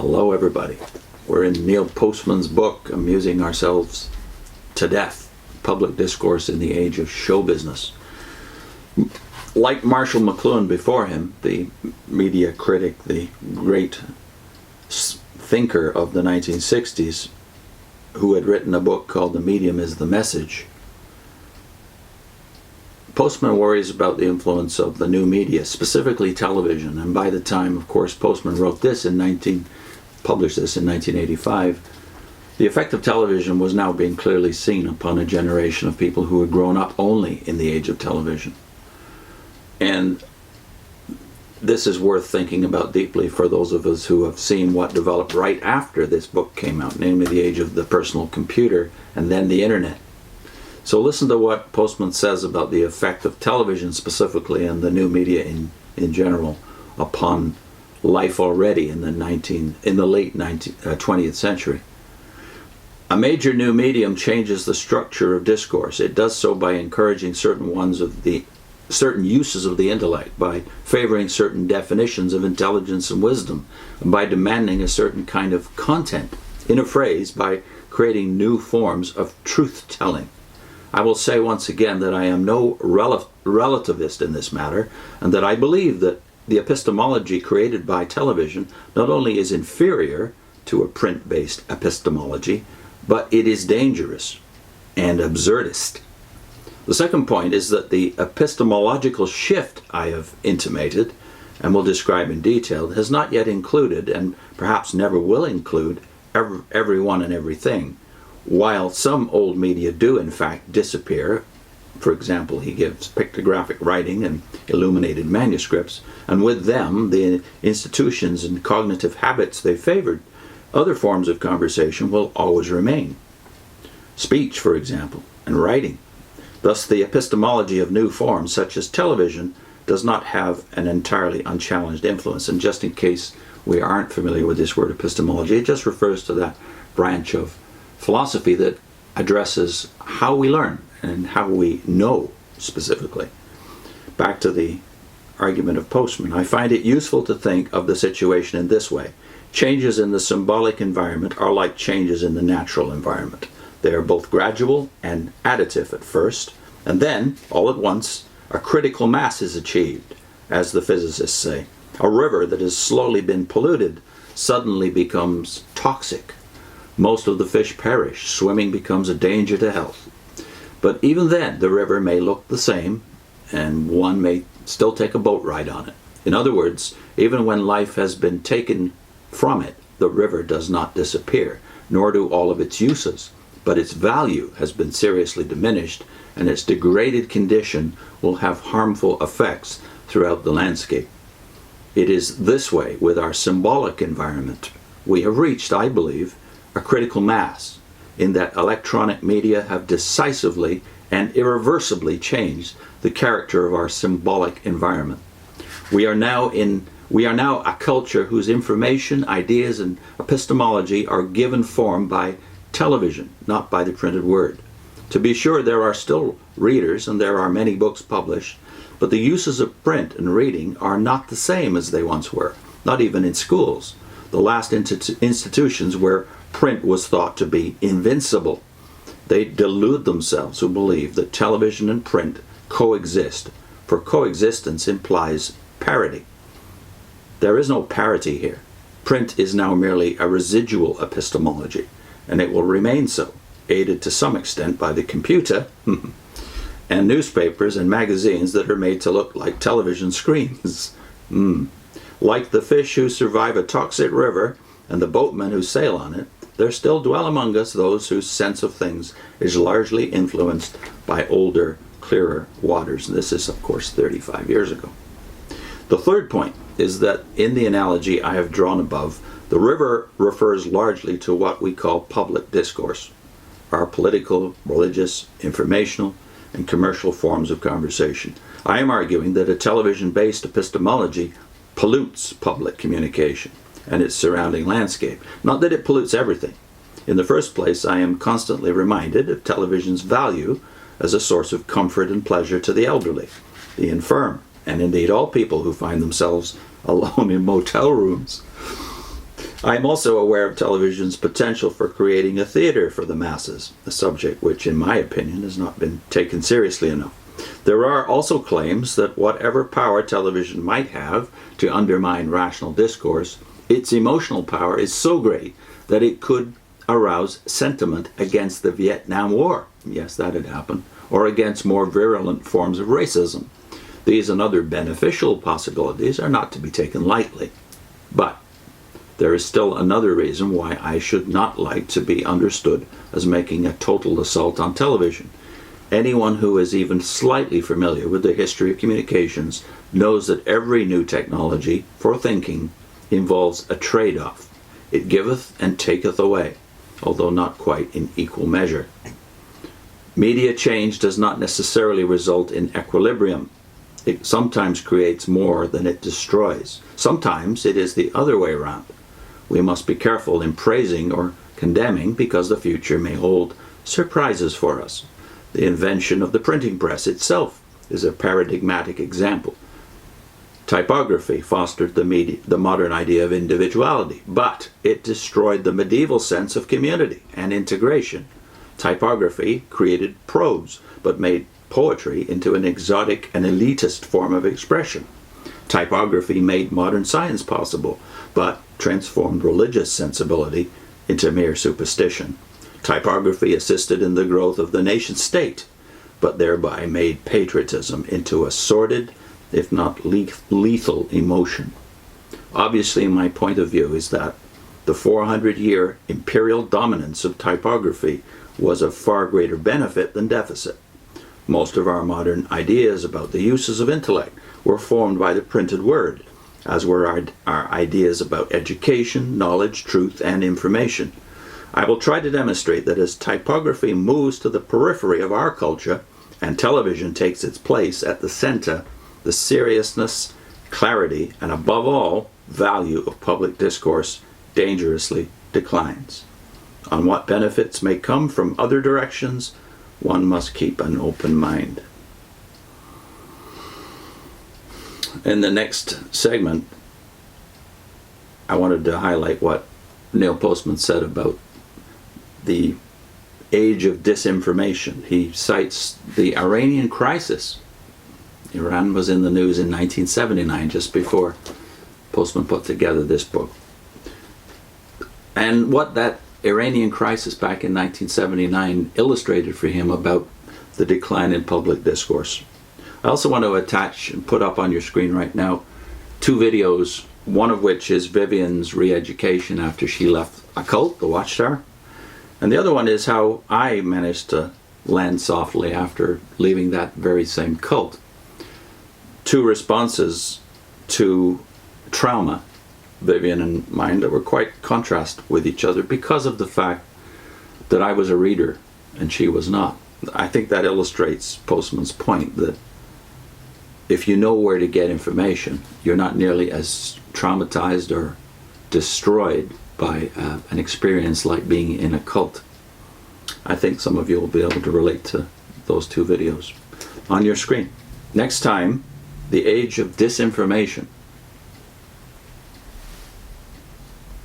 Hello everybody. We're in Neil Postman's book, Amusing Ourselves to Death, Public Discourse in the Age of Show Business. Like Marshall McLuhan before him, the media critic, the great thinker of the 1960s, who had written a book called The Medium is the Message, Postman worries about the influence of the new media, specifically television. And by the time, of course, Postman wrote this published this in 1985, the effect of television was now being clearly seen upon a generation of people who had grown up only in the age of television. And this is worth thinking about deeply for those of us who have seen what developed right after this book came out, namely the age of the personal computer and then the internet. So listen to what Postman says about the effect of television specifically and the new media in general upon life already in the late 20th century. A major new medium changes the structure of discourse. It does so by encouraging certain uses of the intellect, by favoring certain definitions of intelligence and wisdom, and by demanding a certain kind of content. In a phrase, by creating new forms of truth-telling. I will say once again that I am no relativist in this matter, and that I believe that the epistemology created by television not only is inferior to a print-based epistemology, but it is dangerous and absurdist. The second point is that the epistemological shift I have intimated, and will describe in detail, has not yet included, and perhaps never will include, everyone and everything. While some old media do in fact disappear, for example, he gives pictographic writing and illuminated manuscripts, and with them the institutions and cognitive habits they favored, other forms of conversation will always remain. Speech, for example, and writing. Thus the epistemology of new forms, such as television, does not have an entirely unchallenged influence. And just in case we aren't familiar with this word epistemology, it just refers to that branch of philosophy that addresses how we learn and how we know specifically. Back to the argument of Postman. I find it useful to think of the situation in this way. Changes in the symbolic environment are like changes in the natural environment. They are both gradual and additive at first, and then, all at once, a critical mass is achieved, as the physicists say. A river that has slowly been polluted suddenly becomes toxic. Most of the fish perish. Swimming becomes a danger to health. But even then, the river may look the same, and one may still take a boat ride on it. In other words, even when life has been taken from it, the river does not disappear, nor do all of its uses, but its value has been seriously diminished, and its degraded condition will have harmful effects throughout the landscape. It is this way with our symbolic environment. We have reached, I believe, a critical mass in that electronic media have decisively and irreversibly changed the character of our symbolic environment. We are now a culture whose information, ideas, and epistemology are given form by television, not by the printed word. To be sure, there are still readers and there are many books published, but the uses of print and reading are not the same as they once were, not even in schools, the last institutions where print was thought to be invincible. They delude themselves who believe that television and print coexist, for coexistence implies parity. There is no parity here. Print is now merely a residual epistemology, and it will remain so, aided to some extent by the computer and newspapers and magazines that are made to look like television screens. Like the fish who survive a toxic river and the boatmen who sail on it, there still dwell among us those whose sense of things is largely influenced by older, clearer waters. And this is, of course, 35 years ago. The third point is that in the analogy I have drawn above, the river refers largely to what we call public discourse, our political, religious, informational, and commercial forms of conversation. I am arguing that a television-based epistemology pollutes public communication and its surrounding landscape. Not that it pollutes everything. In the first place, I am constantly reminded of television's value as a source of comfort and pleasure to the elderly, the infirm, and indeed all people who find themselves alone in motel rooms. I am also aware of television's potential for creating a theater for the masses, a subject which, in my opinion, has not been taken seriously enough. There are also claims that whatever power television might have to undermine rational discourse, its emotional power is so great that it could arouse sentiment against the Vietnam War. Yes, that had happened. Or against more virulent forms of racism. These and other beneficial possibilities are not to be taken lightly. But there is still another reason why I should not like to be understood as making a total assault on television. Anyone who is even slightly familiar with the history of communications knows that every new technology for thinking involves a trade-off. It giveth and taketh away, although not quite in equal measure. Media change does not necessarily result in equilibrium. It sometimes creates more than it destroys. Sometimes it is the other way around. We must be careful in praising or condemning because the future may hold surprises for us. The invention of the printing press itself is a paradigmatic example. Typography fostered the modern idea of individuality, but it destroyed the medieval sense of community and integration. Typography created prose, but made poetry into an exotic and elitist form of expression. Typography made modern science possible, but transformed religious sensibility into mere superstition. Typography assisted in the growth of the nation-state, but thereby made patriotism into a sordid, if not lethal, emotion. Obviously, my point of view is that the 400-year imperial dominance of typography was of far greater benefit than deficit. Most of our modern ideas about the uses of intellect were formed by the printed word, as were our ideas about education, knowledge, truth, and information. I will try to demonstrate that as typography moves to the periphery of our culture and television takes its place at the center, the seriousness, clarity, and above all, value of public discourse dangerously declines. On what benefits may come from other directions, one must keep an open mind. In the next segment, I wanted to highlight what Neil Postman said about the age of disinformation. He cites the Iranian crisis. Iran was in the news in 1979, just before Postman put together this book. And what that Iranian crisis back in 1979 illustrated for him about the decline in public discourse. I also want to attach and put up on your screen right now 2 videos, one of which is Vivian's re-education after she left a cult, the Watchtower, and the other one is how I managed to land softly after leaving that very same cult. 2 responses to trauma, Vivian and mine, that were quite contrast with each other because of the fact that I was a reader and she was not. I think that illustrates Postman's point that if you know where to get information, you're not nearly as traumatized or destroyed by an experience like being in a cult. I think some of you will be able to relate to those 2 videos on your screen. Next time, the age of disinformation.